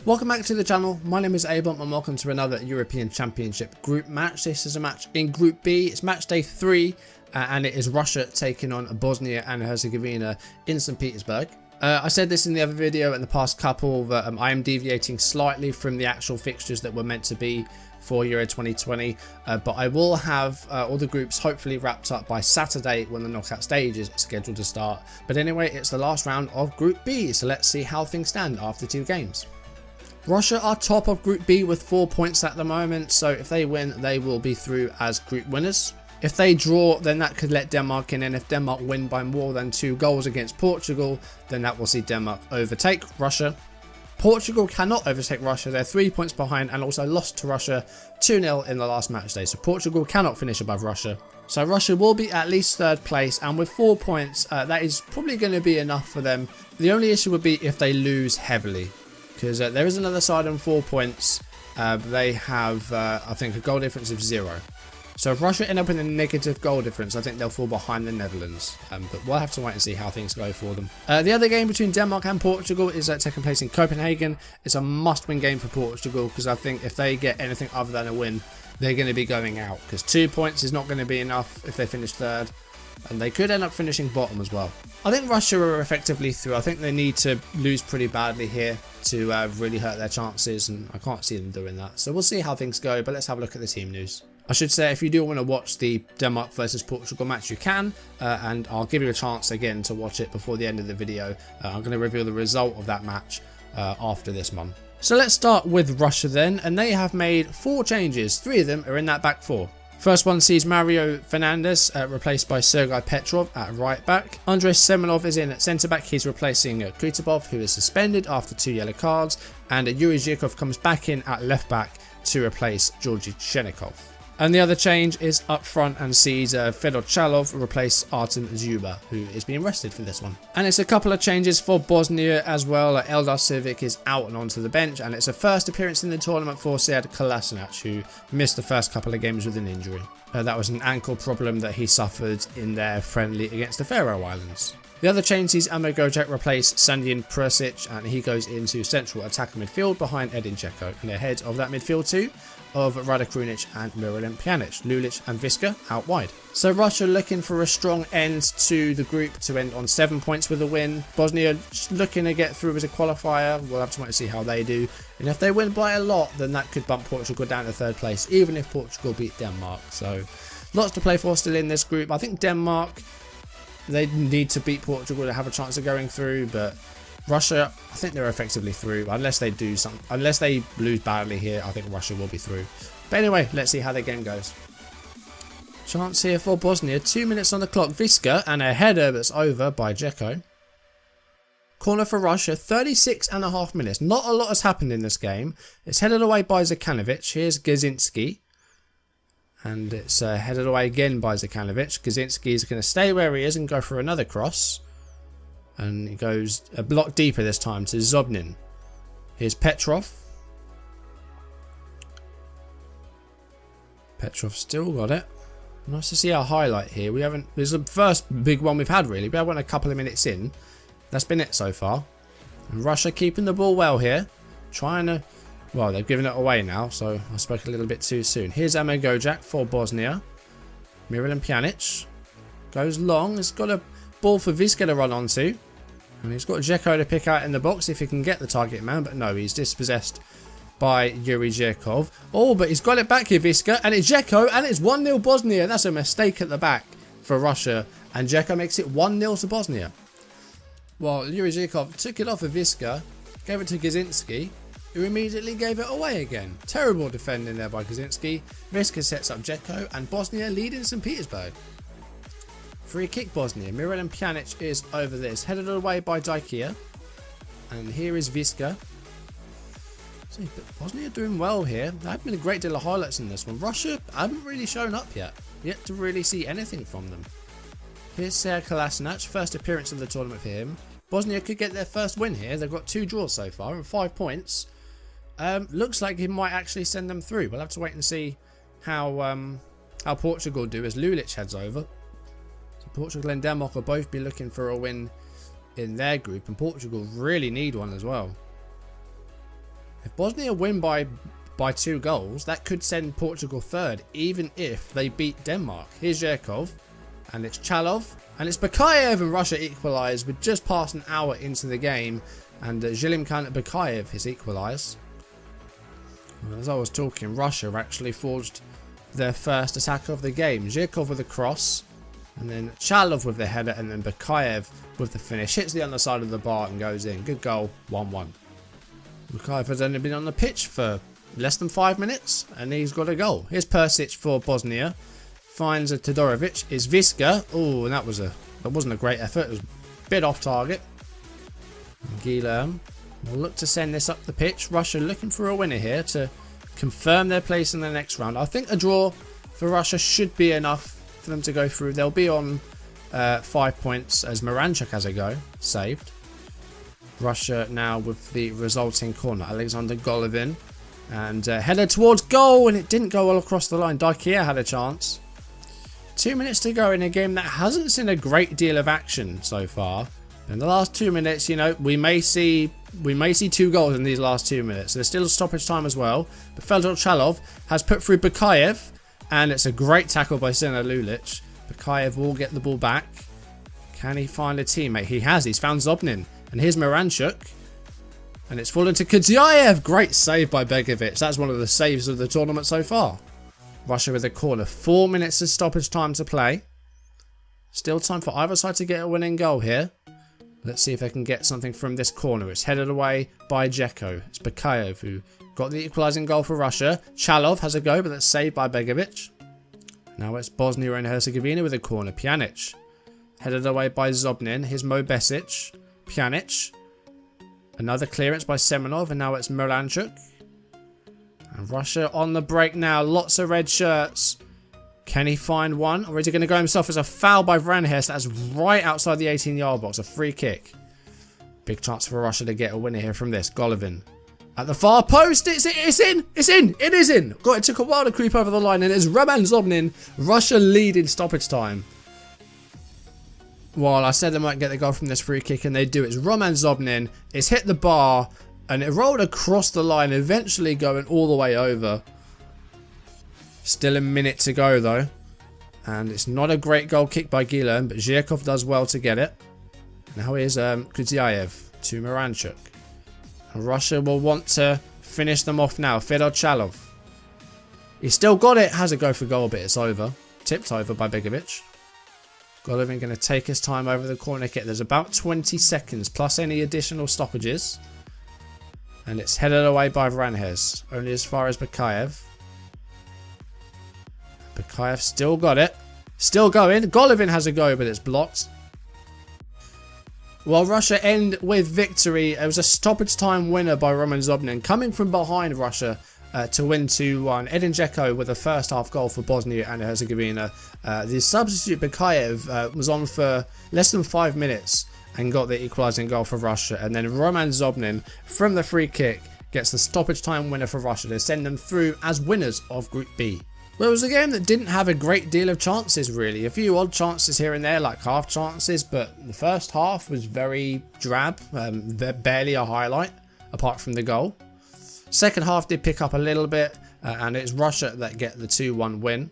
Welcome back to the channel. My name is Abel and welcome to another European Championship group match. This is a match in Group B. It's match day 3 and it is Russia taking on Bosnia and Herzegovina in St. Petersburg. I said this in the other video and the past couple that I am deviating slightly from the actual fixtures that were meant to be for Euro 2020, but I will have all the groups hopefully wrapped up by Saturday when the knockout stage is scheduled to start. But anyway, it's the last round of Group B, so let's see how things stand after 2 games. Russia are top of Group B with 4 points at the moment, so if they win, they will be through as group winners. If they draw, then that could let Denmark in, and if Denmark win by more than 2 goals against Portugal, then that will see Denmark overtake Russia. Portugal cannot overtake Russia, they're 3 points behind and also lost to Russia 2-0 in the last match day, so Portugal cannot finish above Russia. So Russia will be at least 3rd place, and with 4 points, that is probably going to be enough for them. The only issue would be if they lose heavily, because there is another side on 4 points. They have, I think, a goal difference of 0. So if Russia end up in a negative goal difference, I think they'll fall behind the Netherlands. But we'll have to wait and see how things go for them. The other game between Denmark and Portugal is taking place in Copenhagen. It's a must-win game for Portugal, because I think if they get anything other than a win, they're going to be going out. Because 2 points is not going to be enough if they finish 3rd. And they could end up finishing bottom as well. I think Russia are effectively through. I think they need to lose pretty badly here to really hurt their chances, and I can't see them doing that. So we'll see how things go, but let's have a look at the team news. I should say, if you do want to watch the Denmark versus Portugal match, you can, and I'll give you a chance again to watch it before the end of the video. I'm going to reveal the result of that match after this one. So let's start with Russia then, and they have made 4 changes. 3 of them are in that back 4. First one sees Mario Fernandes replaced by Sergei Petrov at right back. Andrei Semenov is in at centre back. He's replacing Kutabov, who is suspended after 2 yellow cards. And Yuri DZEKO comes back in at left back to replace Georgi Chenikov. And the other change is up front and sees Fedor Chalov replace Artem Zuba, who is being rested for this one. And it's a couple of changes for Bosnia as well. Eldar Sivic is out and onto the bench, and it's a first appearance in the tournament for Sead Kolasinac, who missed the first couple of games with an injury. That was an ankle problem that he suffered in their friendly against the Faroe Islands. The other change sees Amagojak replace Sandin Persic, and he goes into central attacker midfield behind Edin Dzeko. And ahead of that midfield too, of Rada Krunic and Miralem Pjanic, Lulic and Viska out wide. So Russia looking for a strong end to the group to end on 7 points with a win. Bosnia looking to get through as a qualifier. We'll have to wait to see how they do. And if they win by a lot, then that could bump Portugal down to 3rd place, even if Portugal beat Denmark. So lots to play for still in this group. I think Denmark, they need to beat Portugal to have a chance of going through, but Russia, I think they're effectively through unless they do something. Unless they lose badly here, I think Russia will be through. But anyway, let's see how the game goes. Chance here for Bosnia. 2 minutes on the clock. Viska and a header that's over by DZEKO. Corner for Russia. 36.5 minutes. Not a lot has happened in this game. It's headed away by Zekanovic. Here's Gazinski. And it's headed away again by Zekanovic. Gazinski is going to stay where he is and go for another cross. And he goes a block deeper this time to Zobnin. Here's Petrov. Petrov still got it. Nice to see our highlight here. We haven't. This is the first big one we've had really. We had one a couple of minutes in. That's been it so far. And Russia keeping the ball well here. Trying to. Well, they've given it away now, so I spoke a little bit too soon. Here's Amagojak for Bosnia. Miralem Pjanic goes long. It's got a ball for Viska to run onto. And he's got DZEKO to pick out in the box if he can get the target man. But no, he's dispossessed by Yuri DZEKO. Oh, but he's got it back here, Viska. And it's DZEKO, and it's 1-0 Bosnia. That's a mistake at the back for Russia. And DZEKO makes it 1-0 to Bosnia. Well, Yuri DZEKO took it off of Viska, gave it to Gazinski, who immediately gave it away again. Terrible defending there by Gazinski. Viska sets up DZEKO, and Bosnia lead in St. Petersburg. Free kick Bosnia. Miralem Pjanic is over this. Headed away by Daikia. And here is Viska. See, but Bosnia doing well here. There have been a great deal of highlights in this one. Russia haven't really shown up yet. Yet to really see anything from them. Here's Sead Kolasinac. First appearance of the tournament for him. Bosnia could get their first win here. They've got 2 draws so far and 5 points. Looks like he might actually send them through. We'll have to wait and see how Portugal do as Lulic heads over. So Portugal and Denmark will both be looking for a win in their group, and Portugal really need one as well. Bosnia win by 2 goals, that could send Portugal third, even if they beat Denmark. Here's Zhirkov, and it's Chalov, and it's Bakayev, and Russia equalised with just past an hour into the game, and Zilimkan Bakayev has equalised. As I was talking, Russia actually forged their first attack of the game. Zhirkov with a cross, and then Chalov with the header, and then Bakayev with the finish. Hits the underside of the bar and goes in. Good goal, 1-1. Bakayev has only been on the pitch for less than 5 minutes, and he's got a goal. Here's Persic for Bosnia. Finds a Todorovic. Is Viska. Oh, and that wasn't a great effort. It was a bit off target. Guilherme will look to send this up the pitch. Russia looking for a winner here to confirm their place in the next round. I think a draw for Russia should be enough for them to go through. They'll be on 5 points as Moranchuk has a go. Saved. Russia now with the resulting corner. Alexander Golovin. And header towards goal, and it didn't go well across the line. Dakia had a chance. 2 minutes to go in a game that hasn't seen a great deal of action so far. In the last 2 minutes, you know, we may see 2 goals in these last 2 minutes. There's still a stoppage time as well. But Feldor Chalov has put through Bakayev, and it's a great tackle by Sena Lulic. Bakayev will get the ball back. Can he find a teammate? He has. He's found Zobnin. And here's Moranchuk. And it's fallen to Kudziayev. Great save by Begovic. That's one of the saves of the tournament so far. Russia with a corner. 4 minutes of stoppage time to play. Still time for either side to get a winning goal here. Let's see if they can get something from this corner. It's headed away by DZEKO. It's Bakayev who got the equalising goal for Russia. Chalov has a go, but that's saved by Begovic. Now it's Bosnia and Herzegovina with a corner. Pjanic. Headed away by Zobnin. Here's Mo Besic. Pjanic. Another clearance by Semenov, and now it's Moranchuk. And Russia on the break now. Lots of red shirts. Can he find one? Or is he going to go himself? As a foul by Vranjes. That's right outside the 18-yard box. A free kick. Big chance for Russia to get a winner here from this. Golovin. At the far post. It's in. It's in. It is in. God, it took a while to creep over the line. And it's Roman Zobnin. Russia lead in stoppage time. Well, I said they might get the goal from this free kick, and they do. It's Roman Zobnin. It's hit the bar, and it rolled across the line, eventually going all the way over. Still a minute to go, though. And it's not a great goal kick by Guilherme, but Zhirkov does well to get it. Now here's Kudziayev to Moranchuk. And Russia will want to finish them off now. Fedor Chalov. He's still got it. Has a go for goal, but it's over. Tipped over by Begovic. Golovin going to take his time over the corner kick. There's about 20 seconds plus any additional stoppages. And it's headed away by Vranjes. Only as far as Bakayev. Bakayev still got it. Still going. Golovin has a go, but it's blocked. Well, Russia end with victory. It was a stoppage time winner by Roman Zobnin. Coming from behind Russia to win 2-1. Edin Dzeko with a first half goal for Bosnia and Herzegovina. The substitute Bakayev was on for less than 5 minutes and got the equalising goal for Russia. And then Roman Zobnin from the free kick gets the stoppage time winner for Russia to send them through as winners of Group B. Well, it was a game that didn't have a great deal of chances really. A few odd chances here and there, like half chances, but the first half was very drab. Barely a highlight apart from the goal. Second half did pick up a little bit, and it's Russia that get the 2-1 win.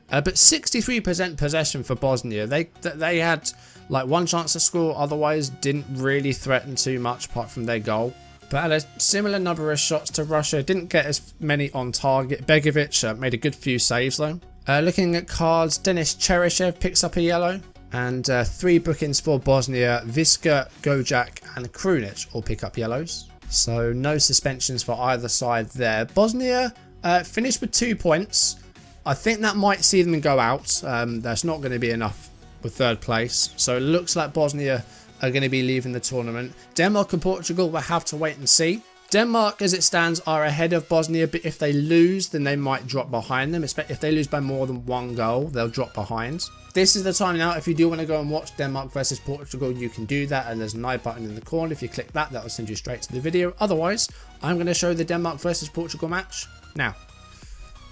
But 63% possession for Bosnia. They had like one chance to score, otherwise didn't really threaten too much apart from their goal. But had a similar number of shots to Russia. Didn't get as many on target. Begovic made a good few saves though. Looking at cards, Denis Cheryshev picks up a yellow. And 3 bookings for Bosnia. Viska, Gojak and Krunic all pick up yellows. So no suspensions for either side there. Bosnia finished with 2 points. I think that might see them go out. That's not going to be enough with third place. So it looks like Bosnia are going to be leaving the tournament. Denmark and Portugal will have to wait and see. Denmark, as it stands, are ahead of Bosnia, but if they lose, then they might drop behind them. If they lose by more than 1 goal, they'll drop behind. This is the time now. If you do want to go and watch Denmark versus Portugal, you can do that, and there's an I button in the corner. If you click that, that will send you straight to the video. Otherwise, I'm going to show the Denmark versus Portugal match now.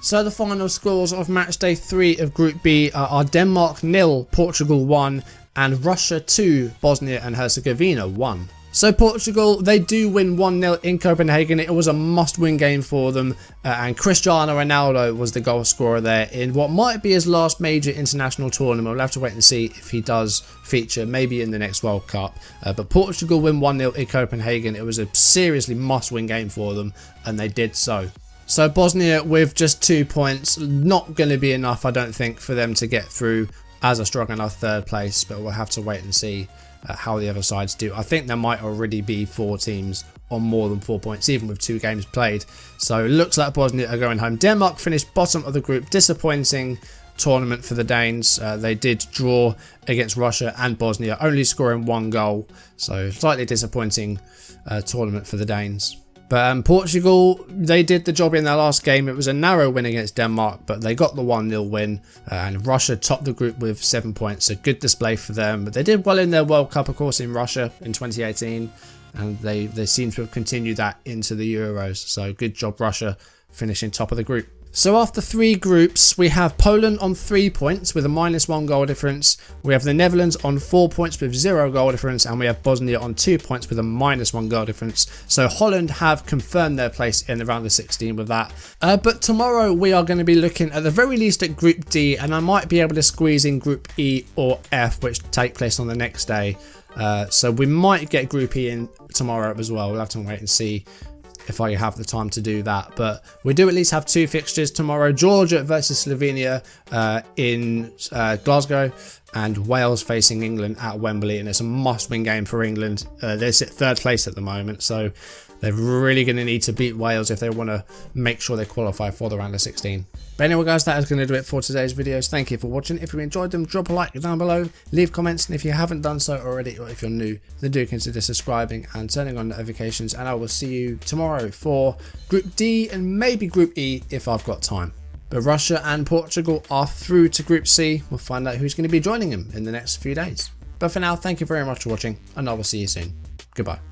So the final scores of match day 3 of Group B are Denmark 0, Portugal 1, and Russia 2, Bosnia and Herzegovina 1. So Portugal, they do win 1-0 in Copenhagen. It was a must-win game for them, and Cristiano Ronaldo was the goal scorer there in what might be his last major international tournament. We'll have to wait and see if he does feature maybe in the next World Cup. But Portugal win 1-0 in Copenhagen. It was a seriously must-win game for them, and they did so. So Bosnia with just 2 points, not going to be enough, I don't think, for them to get through as a strong enough third place, but we'll have to wait and see how the other sides do. I think there might already be 4 teams on more than 4 points, even with 2 games played. So it looks like Bosnia are going home. Denmark finished bottom of the group. Disappointing tournament for the Danes. They did draw against Russia and Bosnia, only scoring 1 goal. So slightly disappointing tournament for the Danes. But Portugal, they did the job in their last game. It was a narrow win against Denmark, but they got the 1-0 win. And Russia topped the group with 7 points. A good display for them. But they did well in their World Cup, of course, in Russia in 2018. And they seem to have continued that into the Euros. So good job, Russia, finishing top of the group. So after 3 groups, we have Poland on 3 points with a -1 goal difference. We have the Netherlands on 4 points with 0 goal difference. And we have Bosnia on 2 points with a -1 goal difference. So Holland have confirmed their place in the round of 16 with that. But tomorrow we are going to be looking at the very least at Group D. And I might be able to squeeze in Group E or F, which take place on the next day. So we might get Group E in tomorrow as well. We'll have to wait and see if I have the time to do that, but we do at least have 2 fixtures tomorrow. Georgia versus Slovenia in Glasgow, and Wales facing England at Wembley, and it's a must-win game for England. They're at 3rd place at the moment, so they're really going to need to beat Wales if they want to make sure they qualify for the round of 16. But anyway guys, that is going to do it for today's videos. Thank you for watching. If you enjoyed them, drop a like down below, leave comments, and if you haven't done so already, or if you're new, then do consider subscribing and turning on notifications, and I will see you tomorrow for Group D and maybe Group E if I've got time. But Russia and Portugal are through to Group C. We'll find out who's going to be joining them in the next few days. But for now, thank you very much for watching, and I will see you soon. Goodbye.